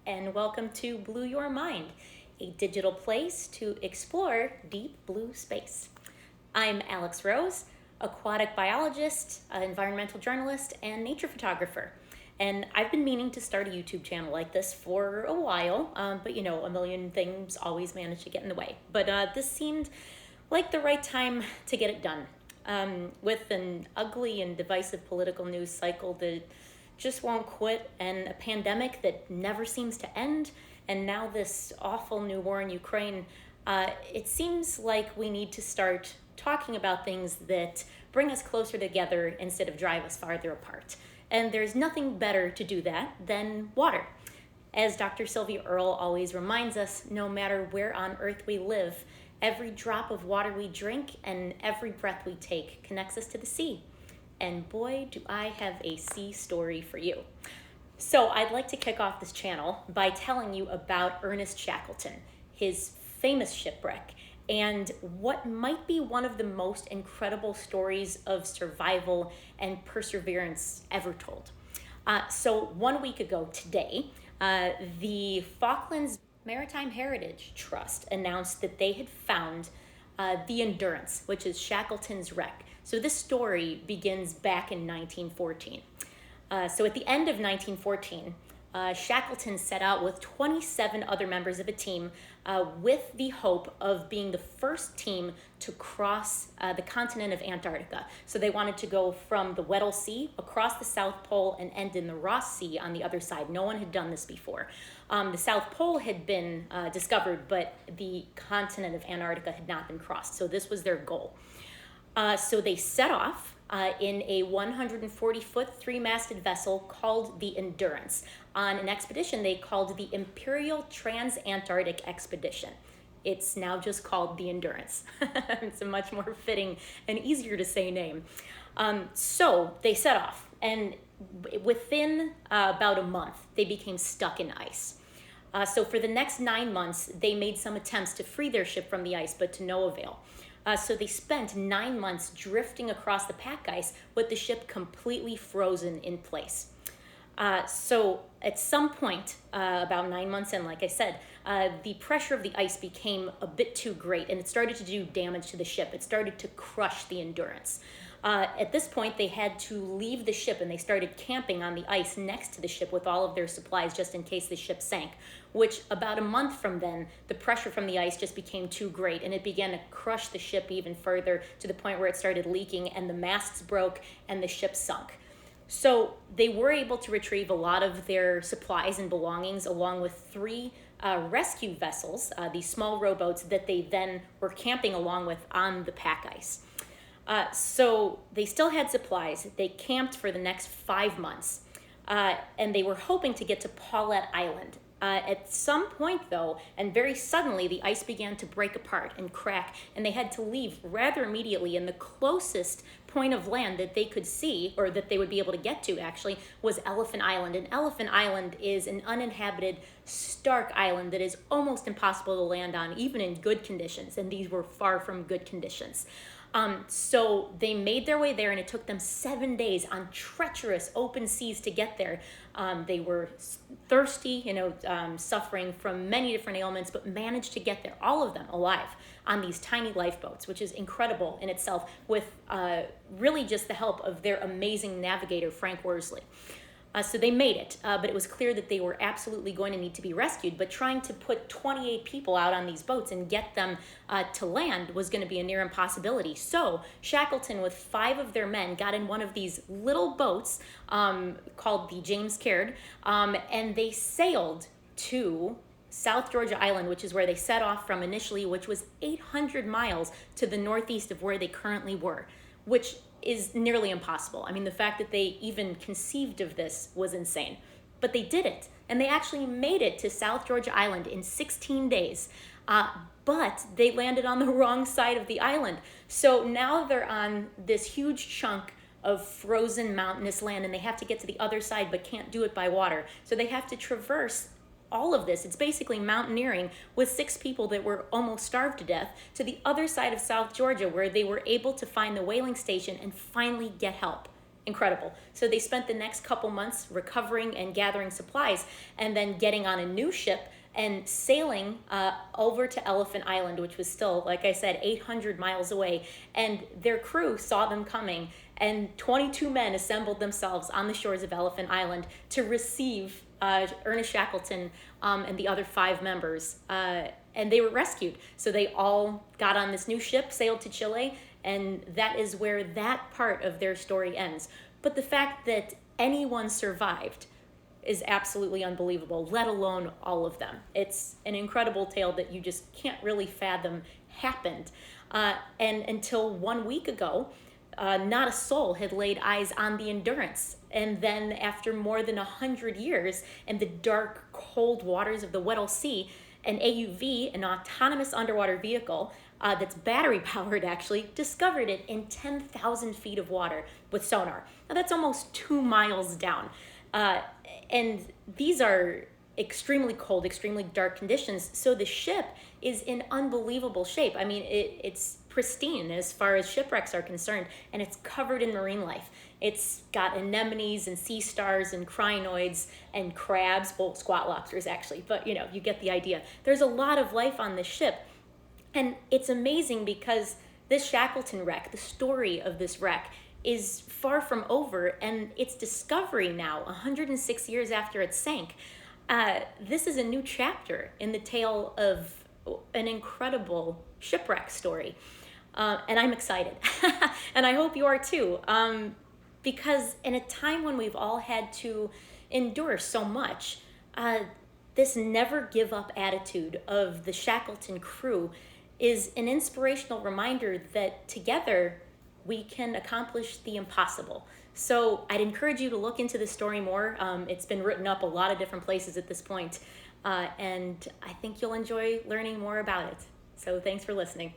and welcome to Blue Your Mind, a digital place to explore deep blue space. I'm Alex Rose, aquatic biologist, environmental journalist, and nature photographer. And I've been meaning to start a YouTube channel like this for a while, but a million things always manage to get in the way. But this seemed like the right time to get it done. With an ugly and divisive political news cycle that just won't quit, and a pandemic that never seems to end, and now this awful new war in Ukraine, it seems like we need to start talking about things that bring us closer together instead of drive us farther apart. And there's nothing better to do that than water. As Dr. Sylvia Earle always reminds us, no matter where on earth we live, every drop of water we drink and every breath we take connects us to the sea. And boy, do I have a sea story for you. So I'd like to kick off this channel by telling you about Ernest Shackleton, his famous shipwreck, and what might be one of the most incredible stories of survival and perseverance ever told. So 1 week ago today, the Falklands Maritime Heritage Trust announced that they had found the Endurance, which is Shackleton's wreck. So this story begins back in 1914. So at the end of 1914, Shackleton set out with 27 other members of a team with the hope of being the first team to cross the continent of Antarctica. So they wanted to go from the Weddell Sea across the South Pole and end in the Ross Sea on the other side. No one had done this before. The South Pole had been discovered, but the continent of Antarctica had not been crossed. So this was their goal. So they set off in a 140-foot, three-masted vessel called the Endurance on an expedition they called the Imperial Trans-Antarctic Expedition. It's now just called the Endurance. It's a much more fitting and easier to say name. So they set off, and within about a month, they became stuck in ice. So for the next 9 months, they made some attempts to free their ship from the ice, but to no avail. So they spent 9 months drifting across the pack ice with the ship completely frozen in place. So at some point, about 9 months in, like I said, the pressure of the ice became a bit too great, and it started to do damage to the ship. It started to crush the Endurance. At this point, they had to leave the ship, and they started camping on the ice next to the ship with all of their supplies just in case the ship sank, which about a month from then, the pressure from the ice just became too great, and it began to crush the ship even further to the point where it started leaking, and the masts broke, and the ship sunk. So they were able to retrieve a lot of their supplies and belongings along with 3 rescue vessels, these small rowboats that they then were camping along with on the pack ice. So they still had supplies. They camped for the next 5 months, and they were hoping to get to Paulette Island. At some point, though, and very suddenly, the ice began to break apart and crack, and they had to leave rather immediately. And the closest point of land that they could see, or that they would be able to get to, actually, was Elephant Island. And Elephant Island is an uninhabited, stark island that is almost impossible to land on, even in good conditions, and these were far from good conditions. So they made their way there, and it took them 7 days on treacherous open seas to get there. They were thirsty, suffering from many different ailments, but managed to get there, all of them alive, on these tiny lifeboats, which is incredible in itself, with really just the help of their amazing navigator, Frank Worsley. So they made it, but it was clear that they were absolutely going to need to be rescued, but trying to put 28 people out on these boats and get them to land was going to be a near impossibility. So Shackleton, with 5 of their men, got in one of these little boats called the James Caird, and they sailed to South Georgia Island, which is where they set off from initially, which was 800 miles to the northeast of where they currently were, which is nearly impossible. I mean, the fact that they even conceived of this was insane. But they did it, and they actually made it to South Georgia Island in 16 days. But they landed on the wrong side of the island. So now they're on this huge chunk of frozen mountainous land, and they have to get to the other side, but can't do it by water. So they have to traverse all of this. It's basically mountaineering with 6 people that were almost starved to death to the other side of South Georgia, where they were able to find the whaling station and finally get help. incredible. So they spent the next couple months recovering and gathering supplies, and then getting on a new ship and sailing over to Elephant Island, which was still, like I said, 800 miles away. And their crew saw them coming, and 22 men assembled themselves on the shores of Elephant Island to receive Ernest Shackleton and the other 5 members. And they were rescued. So they all got on this new ship, sailed to Chile, and that is where that part of their story ends. But the fact that anyone survived is absolutely unbelievable, let alone all of them. It's an incredible tale that you just can't really fathom happened. And until 1 week ago, not a soul had laid eyes on the Endurance. And then after more than 100 years in the dark, cold waters of the Weddell Sea, an AUV, an autonomous underwater vehicle that's battery powered actually, discovered it in 10,000 feet of water with sonar. Now that's almost 2 miles down. And these are extremely cold, extremely dark conditions. So the ship is in unbelievable shape. I mean, it's pristine as far as shipwrecks are concerned, and it's covered in marine life. It's got anemones and sea stars and crinoids and crabs, well, squat lobsters actually, but you get the idea. There's a lot of life on this ship, and it's amazing because this Shackleton wreck, the story of this wreck, is far from over, and its discovery now, 106 years after it sank, this is a new chapter in the tale of an incredible shipwreck story. And I'm excited. And I hope you are too. Because in a time when we've all had to endure so much, this never give up attitude of the Shackleton crew is an inspirational reminder that together we can accomplish the impossible. So I'd encourage you to look into this story more. It's been written up a lot of different places at this point, and I think you'll enjoy learning more about it. So thanks for listening.